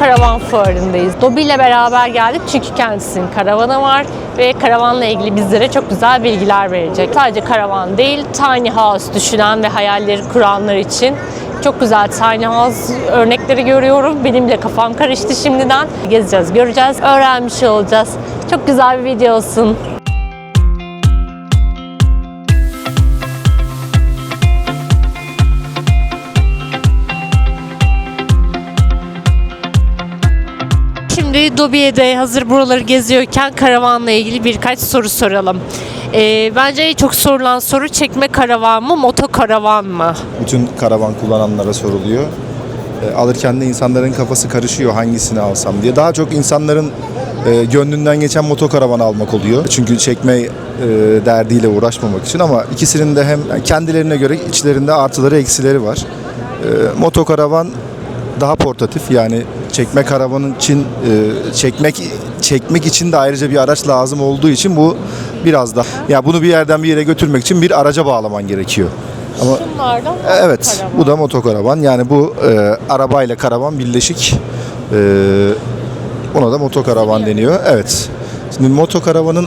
Karavan Fuarı'ndayız. Dobi ile beraber geldik çünkü kendisinin karavanı var ve karavanla ilgili bizlere çok güzel bilgiler verecek. Sadece karavan değil, tiny house düşünen ve hayalleri kuranlar için çok güzel tiny house örnekleri görüyorum. Benim bile kafam karıştı şimdiden. Gezeceğiz, göreceğiz, öğrenmiş olacağız. Çok güzel bir video olsun. Şimdi Dobi'ye hazır buraları geziyorken karavanla ilgili birkaç soru soralım. Bence en çok sorulan soru çekme karavan mı, motokaravan mı? Bütün karavan kullananlara soruluyor. Alırken de insanların kafası karışıyor hangisini alsam diye. Daha çok insanların gönlünden geçen motokaravan almak oluyor. Çünkü çekme derdiyle uğraşmamak için, ama ikisinin de hem kendilerine göre içlerinde artıları eksileri var. Motokaravan daha portatif, yani çekme karavanın için çekmek için de ayrıca bir araç lazım olduğu için bu biraz da bunu bir yerden bir yere götürmek için bir araca bağlaman gerekiyor. Ama şunlardan evet, karavan. Bu da motokaravan. Yani bu arabayla karavan birleşik. Ona da motokaravan deniyor. Evet. Şimdi motokaravanın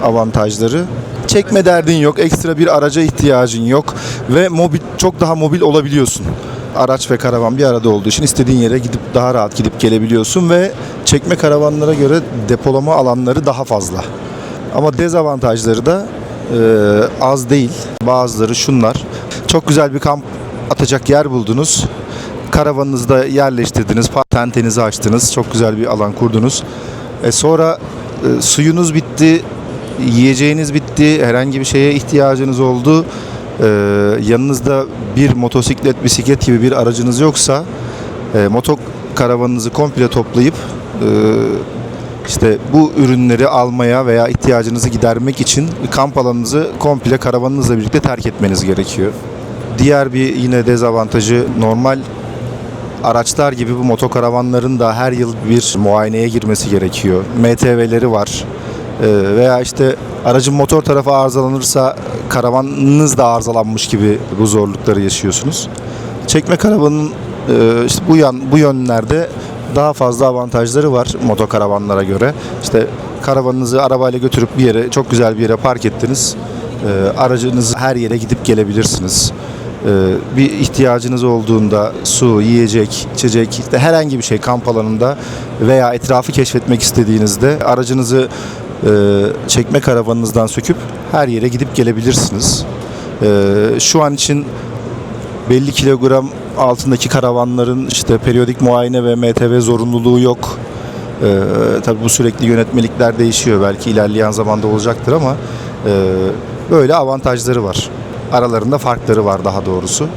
avantajları, çekme derdin yok, ekstra bir araca ihtiyacın yok ve çok daha mobil olabiliyorsun. Araç ve karavan bir arada olduğu için istediğin yere daha rahat gidip gelebiliyorsun ve çekme karavanlara göre depolama alanları daha fazla. Ama dezavantajları da az değil. Bazıları şunlar. Çok güzel bir kamp atacak yer buldunuz. Karavanınızı da yerleştirdiniz, tentenizi açtınız, çok güzel bir alan kurdunuz. Sonra suyunuz bitti, yiyeceğiniz bitti, herhangi bir şeye ihtiyacınız oldu. Yanınızda bir motosiklet, bisiklet gibi bir aracınız yoksa motokaravanınızı komple toplayıp işte bu ürünleri almaya veya ihtiyacınızı gidermek için kamp alanınızı komple karavanınızla birlikte terk etmeniz gerekiyor. Diğer bir yine dezavantajı, normal araçlar gibi bu motokaravanların da her yıl bir muayeneye girmesi gerekiyor. MTV'leri var. Veya işte aracın motor tarafı arızalanırsa karavanınız da arızalanmış gibi bu zorlukları yaşıyorsunuz. Çekme karavanın işte bu yönlerde daha fazla avantajları var motokaravanlara göre. İşte karavanınızı arabayla götürüp bir yere, çok güzel bir yere park ettiniz. Aracınız her yere gidip gelebilirsiniz. Bir ihtiyacınız olduğunda su, yiyecek, içecek, işte herhangi bir şey kamp alanında veya etrafı keşfetmek istediğinizde aracınızı çekme karavanınızdan söküp her yere gidip gelebilirsiniz. Şu an için belli kilogram altındaki karavanların işte periyodik muayene ve MTV zorunluluğu yok. Tabii bu sürekli yönetmelikler değişiyor. Belki ilerleyen zamanda olacaktır ama böyle avantajları var. Aralarında farkları var daha doğrusu.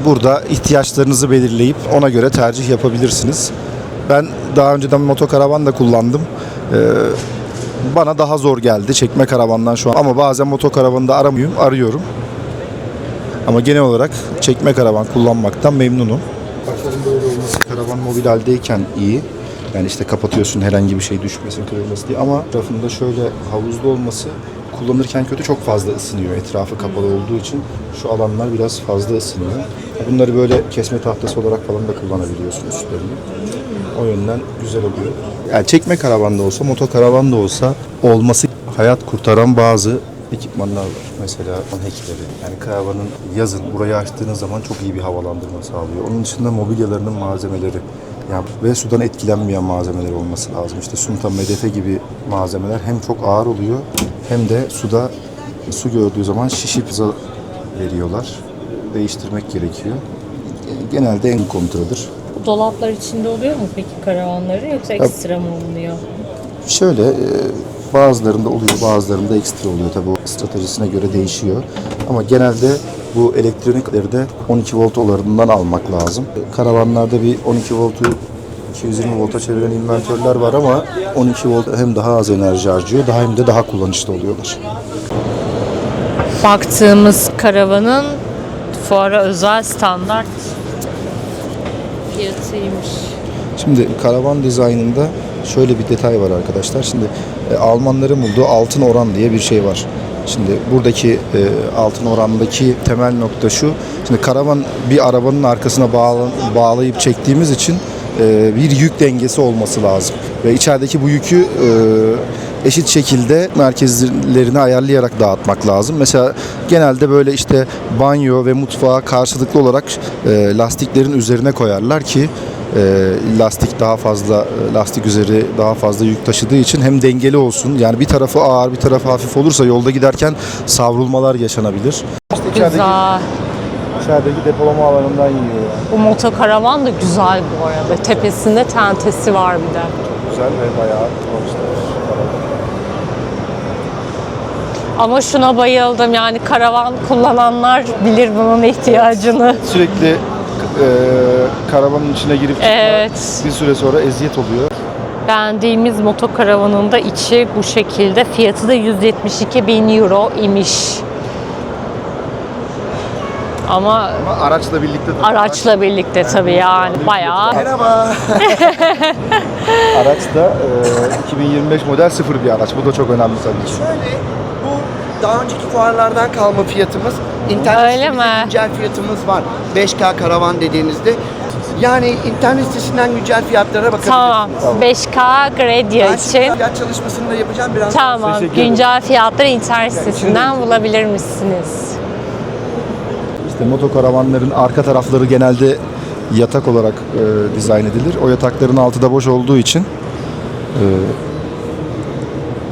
Burada ihtiyaçlarınızı belirleyip ona göre tercih yapabilirsiniz. Ben daha önceden motokaravan da kullandım. Bana daha zor geldi çekme karavandan şu an. Ama bazen motokaravanı da arıyorum. Ama genel olarak çekme karavan kullanmaktan memnunum. Parçaların böyle olması karavan mobil haldeyken iyi. Yani işte kapatıyorsun herhangi bir şey düşmesin, kırılması diye. Ama tarafında şöyle havuzlu olması kullanırken kötü, çok fazla ısınıyor. Etrafı kapalı olduğu için şu alanlar biraz fazla ısınıyor. Bunları böyle kesme tahtası olarak falan da kullanabiliyorsun üstlerini. O yönden güzel oluyor. Yani çekme karavan da olsa, motokaravan da olsa olması hayat kurtaran bazı ekipmanlar var. Mesela hekleri. Yani karavanın yazın burayı açtığınız zaman çok iyi bir havalandırma sağlıyor. Onun dışında mobilyalarının malzemeleri ve sudan etkilenmeyen malzemeler olması lazım. İşte sunta, medefe gibi malzemeler hem çok ağır oluyor hem de su gördüğü zaman şişip veriyorlar. Değiştirmek gerekiyor. Genelde en kontrolüdür. Dolaplar içinde oluyor mu peki karavanları, yoksa ekstra mı oluyor? Şöyle, bazılarında oluyor, bazılarında ekstra oluyor. Tabii o stratejisine göre değişiyor. Ama genelde bu elektronikleri de 12 volt olarından almak lazım. Karavanlarda bir 12 voltu 220 volta çeviren inventörler var ama 12 volt hem daha az enerji harcıyor, hem de daha kullanışlı oluyorlar. Baktığımız karavanın fuara özel standart fiyatıymış. Şimdi karavan dizaynında şöyle bir detay var arkadaşlar. Şimdi Almanların bulduğu altın oran diye bir şey var. Şimdi buradaki altın orandaki temel nokta şu. Şimdi karavan bir arabanın arkasına bağlayıp çektiğimiz için bir yük dengesi olması lazım. Ve içerideki bu yükü eşit şekilde merkezlerini ayarlayarak dağıtmak lazım. Mesela genelde böyle işte banyo ve mutfağı karşılıklı olarak lastiklerin üzerine koyarlar ki lastik üzeri daha fazla yük taşıdığı için hem dengeli olsun. Yani bir tarafı ağır, bir tarafı hafif olursa yolda giderken savrulmalar yaşanabilir. Güzel. İçerideki depolama alanından yiyor yani. Bu motokaravan da güzel bu arada. Tepesinde tentesi var bir de. Güzel ve bayağı kullanışlı. Ama şuna bayıldım, yani karavan kullananlar bilir bunun ihtiyacını. Sürekli karavanın içine girip çıkma Evet. bir süre sonra eziyet oluyor. Beğendiğimiz motokaravanın da içi bu şekilde. Fiyatı da 172.000 euro imiş. Ama araçla birlikte araçla birlikte tabii yani bayağı. Merhaba. Araç da 2025 model sıfır bir araç. Bu da çok önemli tabii ki. Şöyle, bu daha önceki fuarlardan kalma fiyatımız. İnternet Öyle sitemizde mi? güncel fiyatımız var. 5K karavan dediğinizde. Yani internet sitesinden güncel fiyatlara bakabilirsiniz. Tamam. 5K Gradia Ben için. şimdi fiyat çalışmasını da yapacağım biraz. Tamam. Teşekkür ederim. Güncel fiyatları internet sitesinden bulabilir misiniz? İşte motokaravanların arka tarafları genelde yatak olarak dizayn edilir. O yatakların altı da boş olduğu için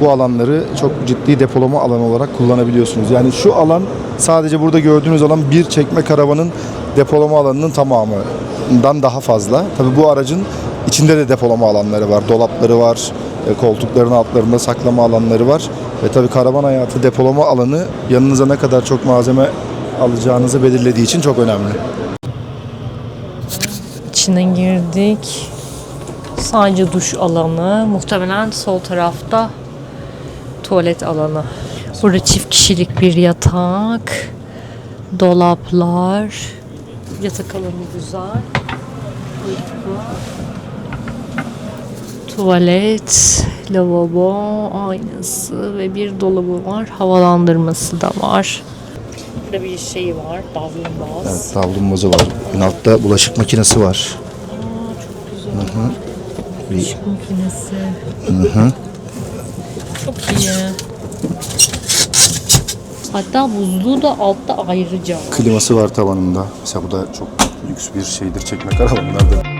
bu alanları çok ciddi depolama alanı olarak kullanabiliyorsunuz. Yani şu alan, sadece burada gördüğünüz alan bir çekme karavanın depolama alanının tamamından daha fazla. Tabii bu aracın içinde de depolama alanları var, dolapları var, koltukların altlarında saklama alanları var. Ve tabii karavan hayatı depolama alanı yanınıza ne kadar çok malzeme alacağınızı belirlediği için çok önemli. İçine girdik. Sadece duş alanı. Muhtemelen sol tarafta tuvalet alanı. Burada çift kişilik bir yatak. Dolaplar. Yatak alanı güzel. Tuvalet, lavabo, aynası ve bir dolabı var. Havalandırması da var. Burada bir şey var. Davlumbaz. Evet, davlumbazı var. Altta bulaşık makinesi var. Çok güzel. Bulaşık makinesi. Çok iyi. Hatta buzluğu da altta ayrıca. Kliması var tavanında. Mesela bu da çok lüks bir şeydir çekme karavanlarda.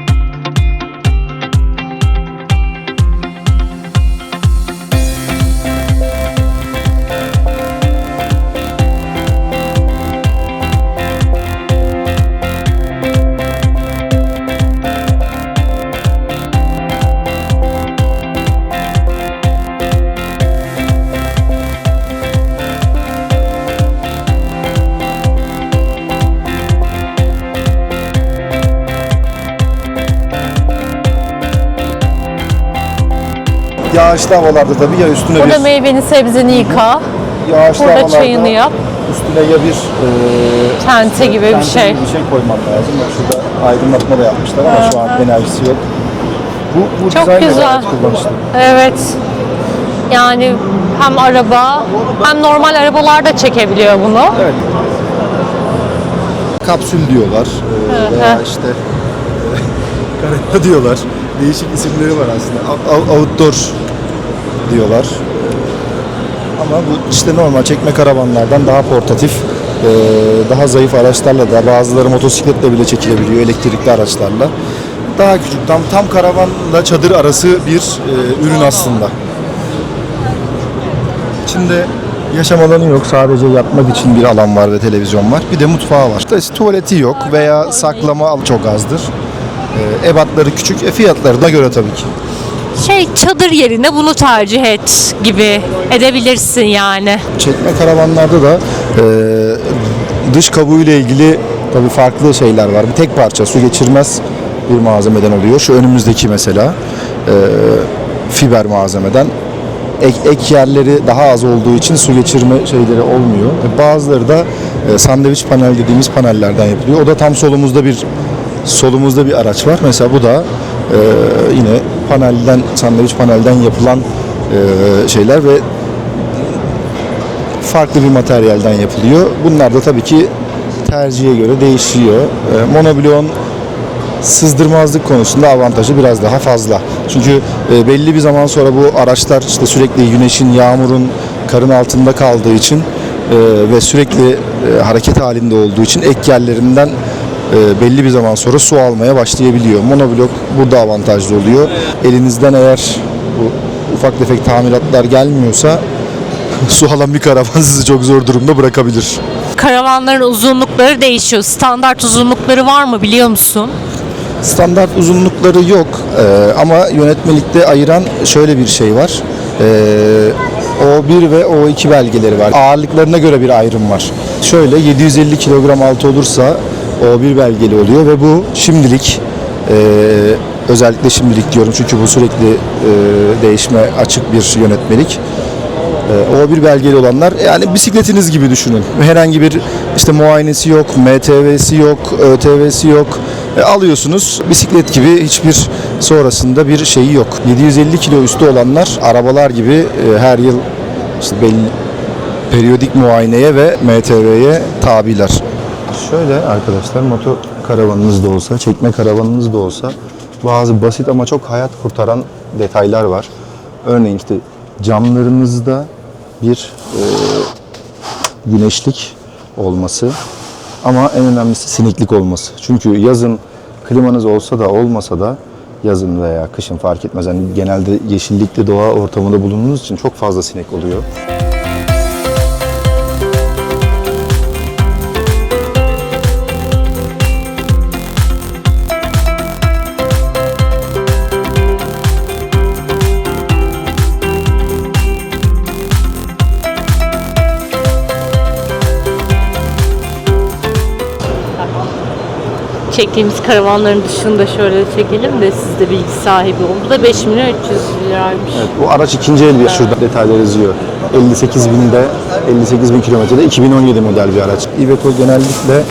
Yağışlı havalarda tabii ya üstüne Burada bir meyveni sebzeni yıka. yağışlı Burada havalarda çayını yap. üstüne ya bir Tente gibi bir tente şey. gibi bir şey koyman lazım. Bak şurada aydınlatma da yapmışlar ama şu an enerjisi yok. Bu Çok dizayn da güzel. gayet kullanışlı. Evet. Yani hem araba hem normal arabalar da çekebiliyor bunu. Evet. Kapsül diyorlar veya işte karetta diyorlar. Değişik isimleri var aslında. Outdoor diyorlar. Ama bu işte normal çekme karavanlardan daha portatif, daha zayıf araçlarla da, bazıları motosikletle bile çekilebiliyor, elektrikli araçlarla. Daha küçük, tam karavanla çadır arası bir ürün aslında. İçinde yaşam alanı yok, sadece yatmak için bir alan var ve televizyon var. Bir de mutfağı var. İşte tuvaleti yok veya saklama alanı çok azdır. Ebatları küçük, fiyatları da göre tabii ki. Çadır yerine bunu tercih et gibi edebilirsin yani. Çekme karavanlarda da dış kabuğuyla ilgili tabii farklı şeyler var. Bir tek parça su geçirmez bir malzemeden oluyor. Şu önümüzdeki mesela fiber malzemeden. Ek yerleri daha az olduğu için su geçirme şeyleri olmuyor. Bazıları da sandviç panel dediğimiz panellerden yapılıyor. O da tam solumuzda bir araç var. Mesela bu da yine sandviç panelden yapılan şeyler ve farklı bir materyalden yapılıyor. Bunlar da tabii ki tercihe göre değişiyor. Monobloğun sızdırmazlık konusunda avantajı biraz daha fazla. Çünkü belli bir zaman sonra bu araçlar işte sürekli güneşin, yağmurun, karın altında kaldığı için ve sürekli hareket halinde olduğu için ek yerlerinden belli bir zaman sonra su almaya başlayabiliyor. Monoblok burada avantajlı oluyor. Elinizden eğer bu ufak tefek tamiratlar gelmiyorsa su alan bir karavan sizi çok zor durumda bırakabilir. Karavanların uzunlukları değişiyor. Standart uzunlukları var mı biliyor musun? Standart uzunlukları yok ama yönetmelikte ayıran şöyle bir şey var. O1 ve O2 belgeleri var. Ağırlıklarına göre bir ayrım var. Şöyle 750 kilogram altı olursa O1 belgeli oluyor ve bu şimdilik özellikle şimdilik diyorum çünkü bu sürekli değişme açık bir yönetmelik. O1 belgeli olanlar yani bisikletiniz gibi düşünün. Herhangi bir işte muayenesi yok, MTV'si yok, ÖTV'si yok. Alıyorsunuz bisiklet gibi hiçbir sonrasında bir şeyi yok. 750 kilo üstü olanlar arabalar gibi her yıl işte belli periyodik muayeneye ve MTV'ye tabiler. Şöyle arkadaşlar moto karavanınız da olsa, çekme karavanınız da olsa bazı basit ama çok hayat kurtaran detaylar var. Örneğin işte camlarınızda bir güneşlik olması ama en önemlisi sineklik olması. Çünkü yazın klimanız olsa da olmasa da yazın veya kışın fark etmez. Yani genelde yeşillikli doğa ortamında bulunduğunuz için çok fazla sinek oluyor. Çektiğimiz karavanların dışında şöyle çekelim de siz de bilgi sahibi olun. Bu da 5.300 liraymış. Evet, bu araç ikinci el bir şurada detaylar yazıyor. 58 bin kilometrede 2017 model bir araç. Iveco genellikle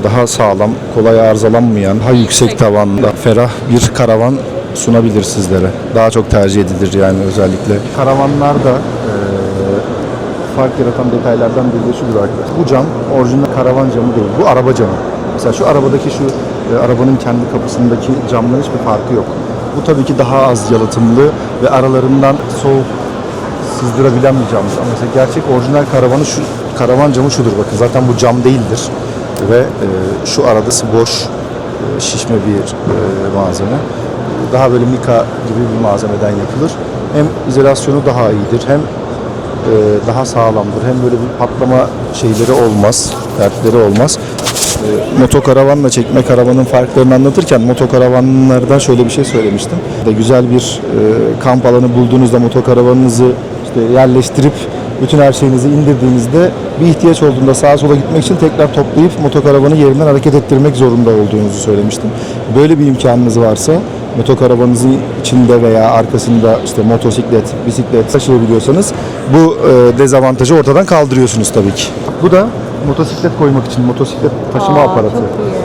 daha sağlam, kolay arızalanmayan, daha yüksek tavanlı, ferah bir karavan sunabilir sizlere. Daha çok tercih edilir yani özellikle. Karavanlarda fark yaratan detaylardan biri de şudur arkadaşlar. Bu cam orijinal karavan camı değil, bu araba camı. Mesela şu arabadaki arabanın kendi kapısındaki camların hiçbir farkı yok. Bu tabii ki daha az yalıtımlı ve aralarından soğuk sızdırabilen bir cam. Ama mesela gerçek orijinal karavan camı şudur bakın. Zaten bu cam değildir ve şu aradası boş şişme bir malzeme. Daha böyle mika gibi bir malzemeden yapılır. Hem izolasyonu daha iyidir hem daha sağlamdır. Hem böyle bir patlama şeyleri olmaz, dertleri olmaz. Motokaravanla çekme karavanın farklarını anlatırken motokaravanlardan şöyle bir şey söylemiştim. Güzel bir kamp alanı bulduğunuzda motokaravanınızı işte yerleştirip bütün her şeyinizi indirdiğinizde bir ihtiyaç olduğunda sağa sola gitmek için tekrar toplayıp motokaravanı yerinden hareket ettirmek zorunda olduğunuzu söylemiştim. Böyle bir imkanınız varsa motokaravanınızın içinde veya arkasında işte motosiklet, bisiklet taşıyabiliyorsanız bu dezavantajı ortadan kaldırıyorsunuz tabii ki. Bu da motosiklet koymak için motosiklet taşıma aparatı.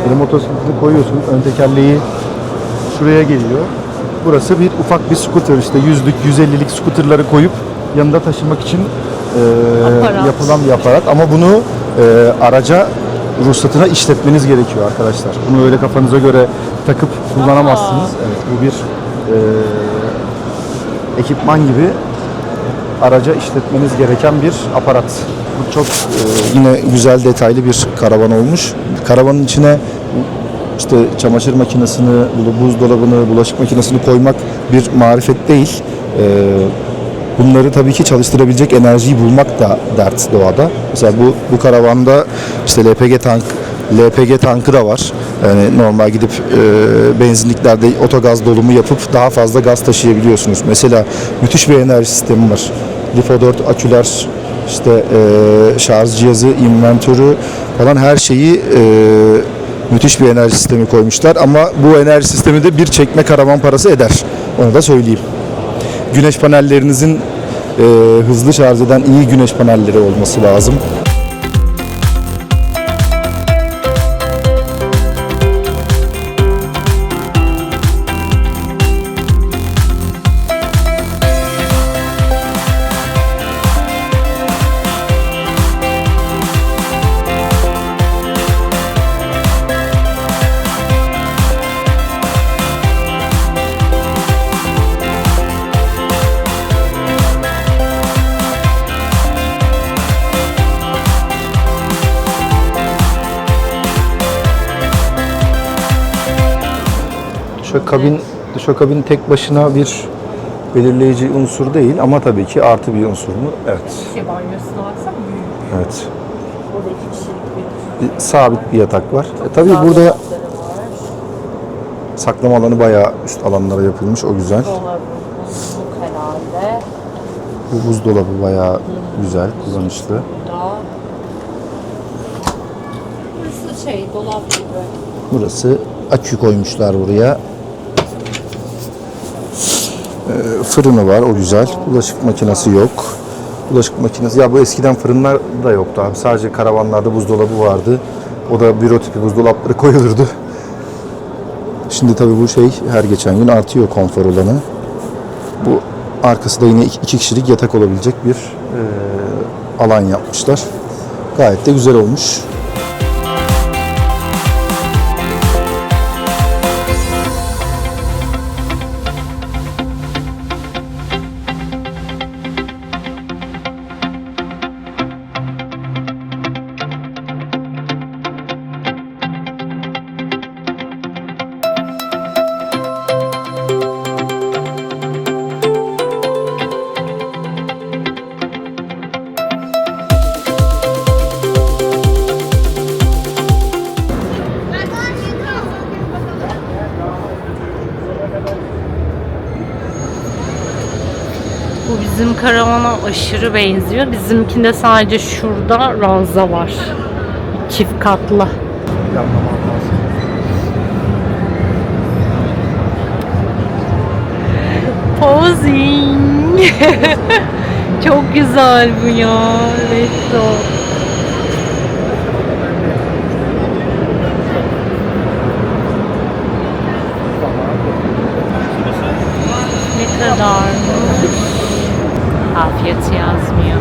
Yani motosikleti koyuyorsunuz, ön tekerleği şuraya geliyor. Burası bir ufak bir scooter işte 100'lük, 150'lik scooterları koyup yanında taşımak için yapılan bir aparat. Ama bunu araca ruhsatına işletmeniz gerekiyor arkadaşlar. Bunu öyle kafanıza göre takıp kullanamazsınız. Evet, bu bir ekipman gibi araca işletmeniz gereken bir aparat. Bu çok yine güzel detaylı bir karavan olmuş. Karavanın içine işte çamaşır makinesini, buzdolabını, bulaşık makinesini koymak bir marifet değil. Bunları tabii ki çalıştırabilecek enerjiyi bulmak da dert doğada. Mesela bu karavanda işte LPG tankı da var. Yani normal gidip benzinliklerde otogaz dolumu yapıp daha fazla gaz taşıyabiliyorsunuz. Mesela müthiş bir enerji sistemi var. Lipo 4 aküler, işte şarj cihazı, inventörü falan her şeyi müthiş bir enerji sistemi koymuşlar. Ama bu enerji sistemi de bir çekme karavan parası eder. Onu da söyleyeyim. Güneş panellerinizin hızlı şarj eden iyi güneş panelleri olması lazım. duşakabin tek başına bir belirleyici unsur değil ama tabii ki artı bir unsur mu? Evet. Banyosuna baksana büyük. Evet. Burada 2 kişilik bir Sabit bir yatak var. Tabii güzel burada dolapları var. saklama alanı bayağı üst alanlara yapılmış. O güzel. Dolabı buzluk herhalde. Bu buzdolabı bayağı güzel, kullanışlı. Burada. Burası dolap gibi. Burası akü koymuşlar buraya. Fırını var, o güzel. Bulaşık makinesi yok. Bulaşık makinesi, ya bu eskiden fırınlar da yoktu abi. Sadece karavanlarda buzdolabı vardı. O da büro tipi buzdolapları koyulurdu. Şimdi tabii bu her geçen gün artıyor, konfor olanı. Bu arkası da yine 2 kişilik yatak olabilecek bir alan yapmışlar. Gayet de güzel olmuş. Bu bizim karavana aşırı benziyor. Bizimkinde sadece şurada ranza var. Çift katlı. Posing. Çok güzel bu ya. Retro. Ne kadarmış? Afiyet yazmıyor.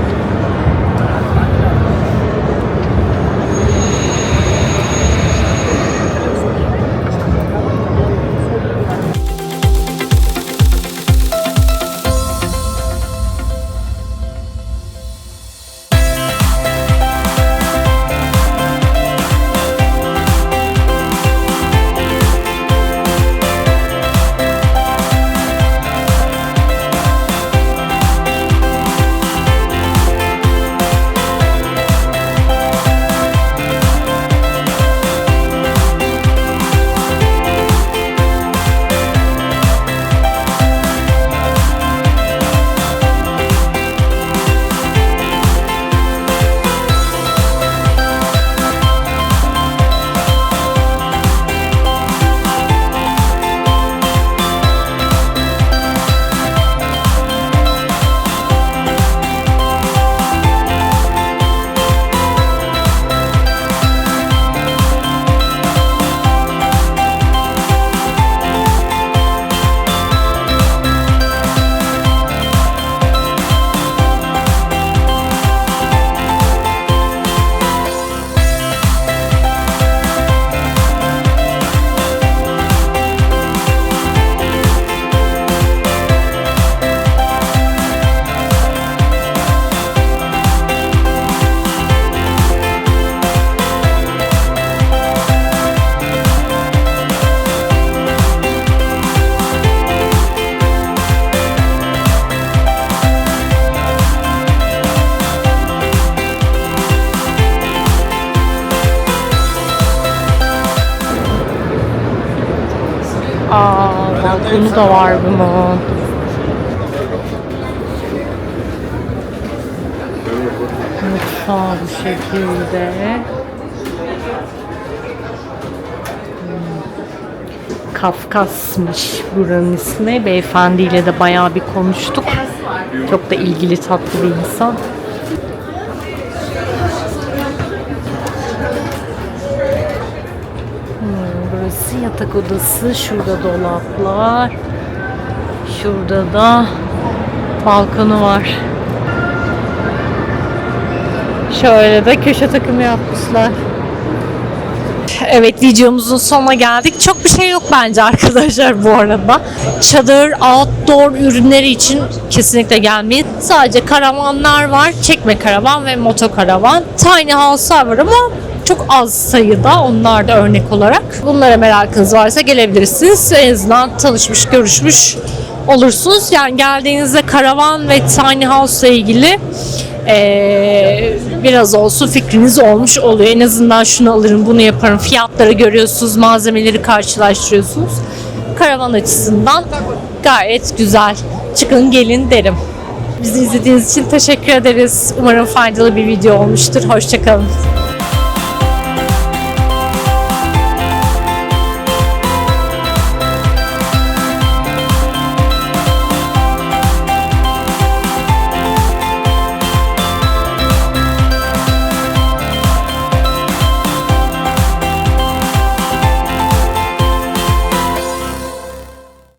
Balkonu da var bunun. Mutfağı bu şekilde. Kafkas'mış buranın ismi. Beyefendiyle de bayağı bir konuştuk. Çok da ilgili, tatlı bir insan. Burası yatak odası. Şurada dolaplar. Şurada da balkonu var. Şöyle de köşe takımı yapmışlar. Evet, videomuzun sonuna geldik. Çok bir şey yok bence arkadaşlar bu arada. Çadır, outdoor ürünleri için kesinlikle gelmeyin. Sadece karavanlar var. Çekme karavan ve motokaravan. Tiny house'lar var ama çok az sayıda, onlar da örnek olarak. Bunlara merakınız varsa gelebilirsiniz. En azından tanışmış, görüşmüş olursunuz. Yani geldiğinizde karavan ve tiny house ile ilgili biraz olsun fikriniz olmuş oluyor. En azından şunu alırım, bunu yaparım. Fiyatları görüyorsunuz, malzemeleri karşılaştırıyorsunuz. Karavan açısından gayet güzel. Çıkın gelin derim. Bizi izlediğiniz için teşekkür ederiz. Umarım faydalı bir video olmuştur. Hoşça kalın.